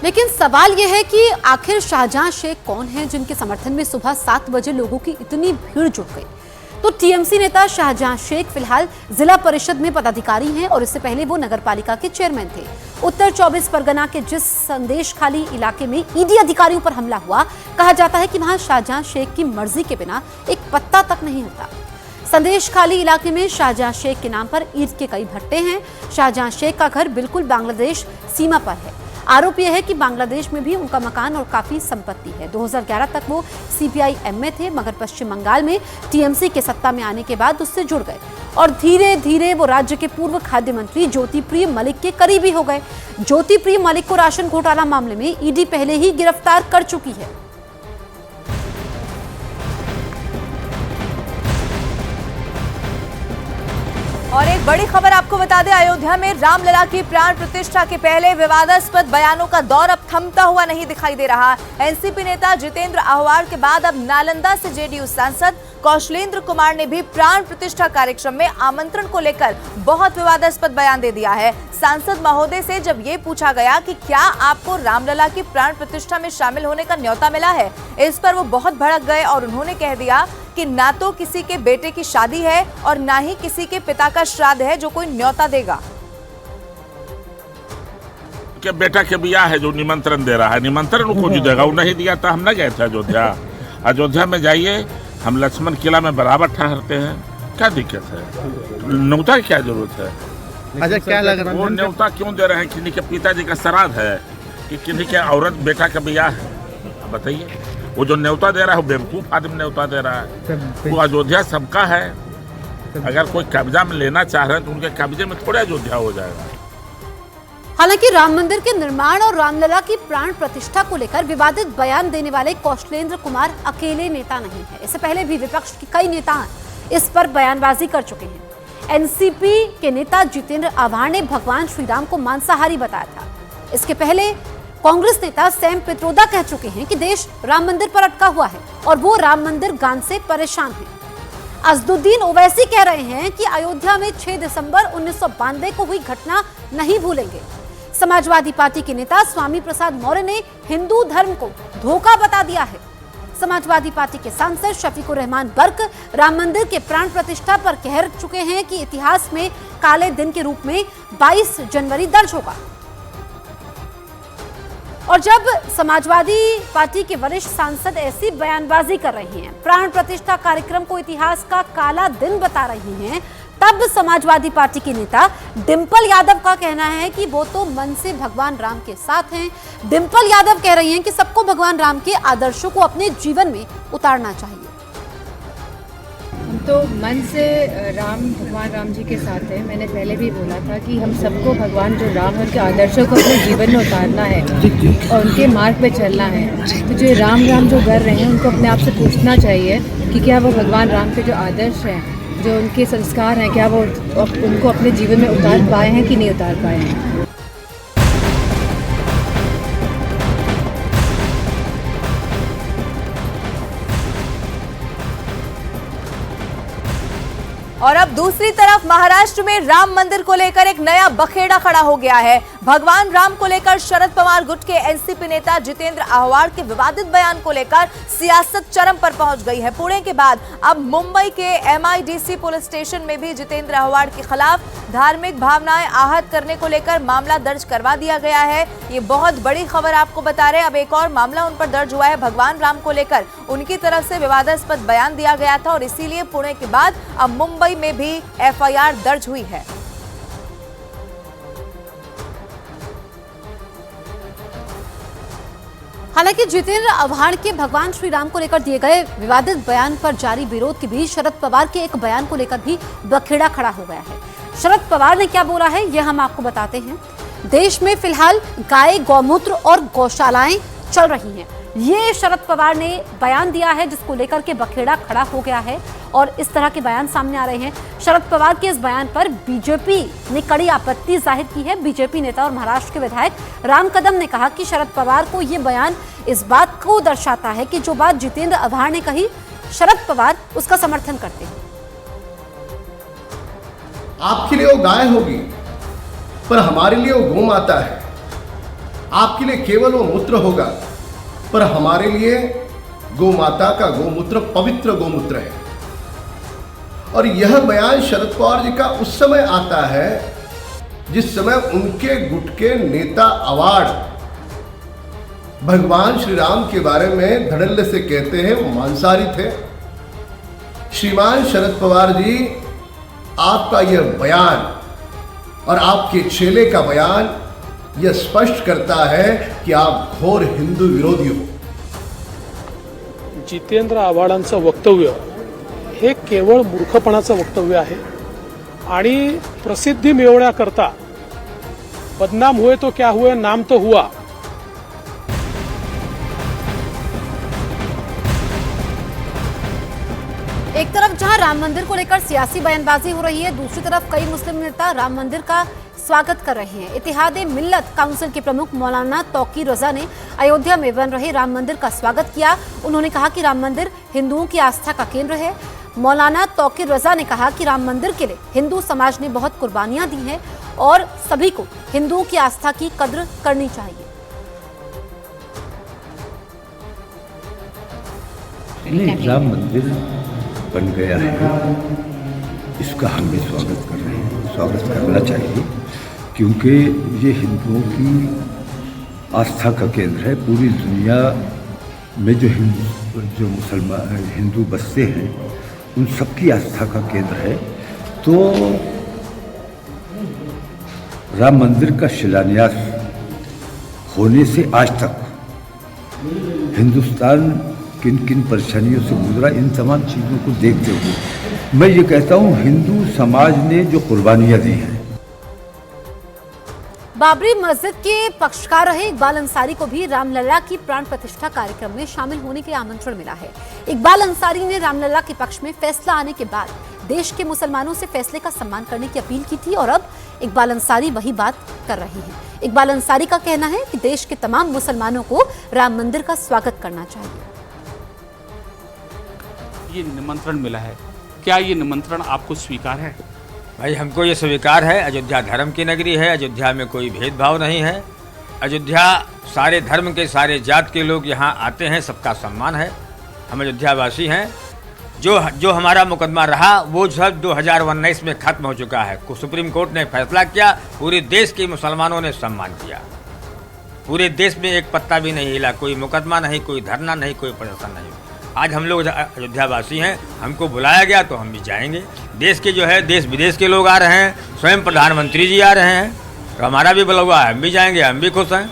लेकिन सवाल यह है कि आखिर शाहजहां शेख कौन है जिनके समर्थन में सुबह 7 बजे लोगों की इतनी भीड़ जुट गई। तो टीएमसी नेता शाहजहां शेख फिलहाल जिला परिषद में पदाधिकारी हैं और इससे पहले वो नगरपालिका के चेयरमैन थे। उत्तर 24 परगना के जिस संदेशखाली इलाके में ईडी अधिकारियों पर हमला हुआ, कहा जाता है कि वहां शाहजहां शेख की मर्जी के बिना एक पत्ता तक नहीं होता। संदेशखाली इलाके में शाहजहां शेख के नाम पर ईंट के कई भट्टे हैं। शाहजहां शेख का घर बिल्कुल बांग्लादेश सीमा पर है। आरोप यह है कि बांग्लादेश में भी उनका मकान और काफी संपत्ति है। 2011 तक वो सीपीआईएम में थे, मगर पश्चिम बंगाल में टीएमसी के सत्ता में आने के बाद उससे जुड़ गए और धीरे धीरे वो राज्य के पूर्व खाद्य मंत्री ज्योतिप्रिय मलिक के करीबी हो गए। ज्योतिप्रिय मलिक को राशन घोटाला मामले में ईडी पहले ही गिरफ्तार कर चुकी है। और एक बड़ी खबर आपको बता दें, अयोध्या में रामलला की प्राण प्रतिष्ठा के पहले विवादास्पद बयानों का दौर अब थमता हुआ नहीं दिखाई दे रहा। एनसीपी नेता जितेंद्र अहवार के बाद अब नालंदा से जेडीयू सांसद कौशलेंद्र कुमार ने भी प्राण प्रतिष्ठा कार्यक्रम में आमंत्रण को लेकर बहुत विवादास्पद बयान दे दिया है। सांसद महोदय से जब ये पूछा गया कि क्या आपको रामलला की प्राण प्रतिष्ठा में शामिल होने का न्योता मिला है, इस पर वो बहुत भड़क गए और उन्होंने कह दिया कि ना तो किसी के बेटे की शादी है और ना ही किसी के पिता का श्राद्ध है जो कोई न्योता देगा। के बेटा के बियाह है जो निमंत्रण दे रहा है, निमंत्रण उनको जो देगा, वो नहीं दिया था। हम न गए थे अयोध्या। अयोध्या में जाइए, हम लक्ष्मण किला में बराबर ठहरते हैं, क्या दिक्कत है? न्योता की क्या जरूरत है? अच्छा, क्या लग रहा है वो न्योता क्यों दे रहे हैं? किन्हीं के पिताजी का श्राद्ध है कि किन्हीं के औरत बेटा का बियाह है? बताइए। वो जो न्योता दे रहा है वो बेवकूफ आदमी न्योता दे रहा है। वो अयोध्या सबका है। अगर कोई कब्जा में लेना चाह रहे हैं तो उनके कब्जे में थोड़ा अयोध्या हो जाएगा। हालांकि राम मंदिर के निर्माण और रामलला की प्राण प्रतिष्ठा को लेकर विवादित बयान देने वाले कौशलेंद्र कुमार अकेले नेता नहीं है। इससे पहले भी विपक्ष के कई नेता इस पर बयानबाजी कर चुके हैं। एनसीपी के नेता जितेंद्र अहवार ने भगवान श्री राम को मांसाहारी बताया था। इसके पहले कांग्रेस नेता सैम पित्रोदा कह चुके हैं कि देश राम मंदिर पर अटका हुआ है और वो राम मंदिर गान से परेशान है। अजदुद्दीन ओवैसी कह रहे हैं कि अयोध्या में 6 दिसंबर 1992 को हुई घटना नहीं भूलेंगे। समाजवादी पार्टी के नेता स्वामी प्रसाद मौर्य ने हिंदू धर्म को धोखा बता दिया है। समाजवादी पार्टी के सांसद शफीकुर रहमान बर्क राम मंदिर के प्राण प्रतिष्ठा पर कह चुके हैं कि इतिहास में काले दिन के रूप में 22 जनवरी दर्ज होगा। और जब समाजवादी पार्टी के वरिष्ठ सांसद ऐसी बयानबाजी कर रही हैं, प्राण प्रतिष्ठा कार्यक्रम को इतिहास का काला दिन बता रही हैं, तब समाजवादी पार्टी की नेता डिंपल यादव का कहना है कि वो तो मन से भगवान राम के साथ हैं। डिंपल यादव कह रही हैं कि सबको भगवान राम के आदर्शों को अपने जीवन में उतारना चाहिए। हम तो मन से भगवान राम जी के साथ हैं। मैंने पहले भी बोला था कि हम सबको भगवान जो राम उनके आदर्शों को अपने जीवन में उतारना है और उनके मार्ग पे चलना है। तो जो राम जो कर रहे हैं उनको अपने आप से पूछना चाहिए कि क्या वो भगवान राम के जो आदर्श हैं, जो उनके संस्कार हैं, क्या वो उनको अपने जीवन में उतार पाए हैं कि नहीं उतार पाए हैं। और अब दूसरी तरफ महाराष्ट्र में राम मंदिर को लेकर एक नया बखेड़ा खड़ा हो गया है। भगवान राम को लेकर शरद पवार गुट के एनसीपी नेता जितेंद्र अहवार के विवादित बयान को लेकर सियासत चरम पर पहुंच गई है। पुणे के बाद अब मुंबई के एमआईडीसी पुलिस स्टेशन में भी जितेंद्र अहवार के खिलाफ धार्मिक भावनाएं आहत करने को लेकर मामला दर्ज करवा दिया गया है। ये बहुत बड़ी खबर आपको बता रहे हैं। अब एक और मामला उन पर दर्ज हुआ है। भगवान राम को लेकर उनकी तरफ से विवादास्पद बयान दिया गया था और इसीलिए पुणे के बाद अब मुंबई में भी एफआईआर दर्ज हुई है। हालांकि जितेंद्र अहवार के भगवान श्री राम को लेकर दिए गए विवादित बयान पर जारी विरोध के बीच शरद पवार के एक बयान को लेकर भी बखेड़ा खड़ा हो गया है। शरद पवार ने क्या बोला है, यह हम आपको बताते हैं। देश में फिलहाल गाय, गौमूत्र और गौशालाएं चल रही हैं। ये शरद पवार ने बयान दिया है जिसको लेकर के बखेड़ा खड़ा हो गया है और इस तरह के बयान सामने आ रहे हैं। शरद पवार के इस बयान पर बीजेपी ने कड़ी आपत्ति जाहिर की है। बीजेपी नेता और महाराष्ट्र के विधायक राम कदम ने कहा कि शरद पवार को ये बयान इस बात को दर्शाता है कि जो बात जितेंद्र अहवार ने कही, शरद पवार उसका समर्थन करते हैं। आपके लिए वो गाय होगी पर हमारे लिए वो गौ माता है। आपके लिए केवल वो मूत्र होगा, पर हमारे लिए गौ माता का गोमूत्र पवित्र गोमूत्र है। और यह बयान शरद पवार जी का उस समय आता है जिस समय उनके गुट के नेता अवार्ड भगवान श्री राम के बारे में धड़ल्ले से कहते हैं वो मांसाहारी थे। श्रीमान शरद पवार जी, आपका यह बयान और आपके चेले का बयान यह स्पष्ट करता है कि आप घोर हिंदू विरोधी हो। जितेंद्र आव्हाडांचं वक्तव्य हे केवळ मूर्खपणाचं वक्तव्य आहे आणि प्रसिद्धी मिळवण्याकरता बदनाम हुए तो क्या हुए, नाम तो हुआ। एक तरफ जहां राम मंदिर को लेकर सियासी बयानबाजी हो रही है, दूसरी तरफ कई मुस्लिम नेता राम मंदिर का स्वागत कर रहे हैं। इत्तेहाद मिल्लत काउंसिल के प्रमुख मौलाना तौकीर रजा ने अयोध्या में बन रहे राम मंदिर का स्वागत किया। उन्होंने कहा कि राम मंदिर हिंदुओं की आस्था का केंद्र है। मौलाना तौकीर रजा ने कहा कि राम मंदिर के लिए हिंदू समाज ने बहुत कुर्बानियां दी हैं और सभी को हिंदुओं की आस्था की कद्र करनी चाहिए। राम मंदिर बन गया है, इसका हम भी स्वागत कर रहे हैं। स्वागत करना चाहिए क्योंकि ये हिंदुओं की आस्था का केंद्र है। पूरी दुनिया में जो मुसलमान हिंदू बसते हैं उन सबकी आस्था का केंद्र है। तो राम मंदिर का शिलान्यास होने से आज तक हिंदुस्तान किन किन परेशानियों से गुजरा, इन तमाम चीज़ों को देखते हुए मैं ये कहता हूँ हिंदू समाज ने जो कुर्बानियाँ दी हैं। बाबरी मस्जिद के पक्षकार रहे इकबाल अंसारी को भी रामलला की प्राण प्रतिष्ठा कार्यक्रम में शामिल होने के आमंत्रण मिला है। इकबाल अंसारी ने रामलला के पक्ष में फैसला आने के बाद देश के मुसलमानों से फैसले का सम्मान करने की अपील की थी और अब इकबाल अंसारी वही बात कर रहे हैं। इकबाल अंसारी का कहना है कि देश के तमाम मुसलमानों को राम मंदिर का स्वागत करना चाहिए। ये निमंत्रण मिला है, क्या ये निमंत्रण आपको स्वीकार है? भाई हमको ये स्वीकार है। अयोध्या धर्म की नगरी है, अयोध्या में कोई भेदभाव नहीं है। अयोध्या सारे धर्म के सारे जात के लोग यहाँ आते हैं, सबका सम्मान है। हम अयोध्यावासी हैं। जो हमारा मुकदमा रहा वो सब 2019 में खत्म हो चुका है। सुप्रीम कोर्ट ने फैसला किया, पूरे देश के मुसलमानों ने सम्मान किया। पूरे देश में एक पत्ता भी नहीं हिला, कोई मुकदमा नहीं, कोई धरना नहीं, कोई प्रदर्शन नहीं। आज हम लोग अयोध्यावासी हैं, हमको बुलाया गया तो हम भी जाएंगे। देश के जो है देश विदेश के लोग आ रहे हैं, स्वयं प्रधानमंत्री जी आ रहे हैं, तो हमारा भी बुलावा है, हम भी जाएंगे, हम भी खुश हैं।